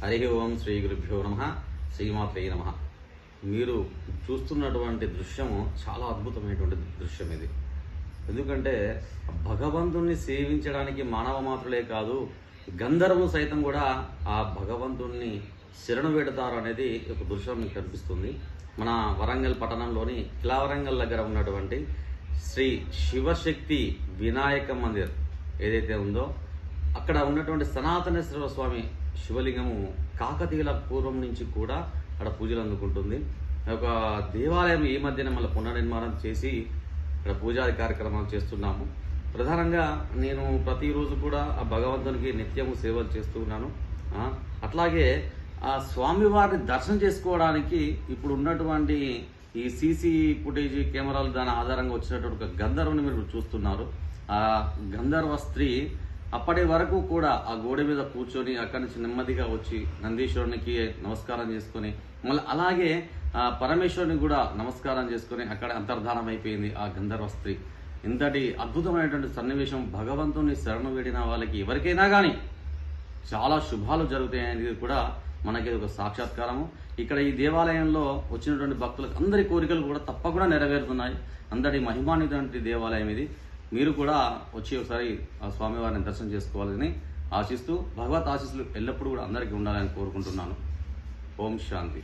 హరి ఓం శ్రీ గురుభ్యో నమః శ్రీమాత్రే నమః. మీరు చూస్తున్నటువంటి దృశ్యము చాలా అద్భుతమైనటువంటి దృశ్యం ఇది. ఎందుకంటే భగవంతుణ్ణి సేవించడానికి మానవ మాత్రులే కాదు, గంధర్వులు సైతం కూడా ఆ భగవంతుణ్ణి శరణు వేడతారు అనేది ఒక దృశ్యం మీకు కనిపిస్తుంది. మన వరంగల్ పట్టణంలోని కిలావరంగల్ దగ్గర ఉన్నటువంటి శ్రీ శివశక్తి వినాయక మందిర్ ఏదైతే ఉందో, అక్కడ ఉన్నటువంటి సనాతనేశ్వర స్వామి శివలింగము కాకతీయుల పూర్వం నుంచి కూడా అక్కడ పూజలు అందుకుంటుంది. ఒక దేవాలయం ఈ మధ్యన మళ్ళీ పునర్నిర్మాణం చేసి ఇక్కడ పూజాది కార్యక్రమాలు చేస్తున్నాము. ప్రధానంగా నేను ప్రతిరోజు కూడా ఆ భగవంతునికి నిత్యము సేవలు చేస్తూ ఉన్నాను. అట్లాగే ఆ స్వామివారిని దర్శనం చేసుకోవడానికి ఇప్పుడు ఉన్నటువంటి ఈ సీసీ ఫుటేజ్ కెమెరాలు దాని ఆధారంగా వచ్చినటువంటి ఒక గంధర్వుని మీరు చూస్తున్నారు. ఆ గంధర్వ స్త్రీ అప్పటి వరకు కూడా ఆ గోడ మీద కూర్చొని అక్కడి నుంచి నెమ్మదిగా వచ్చి నందీశ్వరునికి నమస్కారం చేసుకుని మళ్ళీ అలాగే ఆ పరమేశ్వరుని కూడా నమస్కారం చేసుకుని అక్కడ అంతర్ధానం అయిపోయింది ఆ గంధర్వ స్త్రీ. ఇంతటి అద్భుతమైనటువంటి సన్నివేశం, భగవంతుని శరణు వేడిన వాళ్ళకి ఎవరికైనా కానీ చాలా శుభాలు జరుగుతాయనేది కూడా మనకి ఒక సాక్షాత్కారము. ఇక్కడ ఈ దేవాలయంలో వచ్చినటువంటి భక్తులకు అందరి కోరికలు కూడా తప్పకుండా నెరవేరుతున్నాయి. అందరి మహిమాన్వితమైన దేవాలయం ఇది. మీరు కూడా వచ్చి ఒకసారి ఆ స్వామివారిని దర్శనం చేసుకోవాలని ఆశిస్తూ, భగవత్ ఆశీస్సులు ఎల్లప్పుడూ కూడా అందరికీ ఉండాలని కోరుకుంటున్నాను. ఓం శాంతి.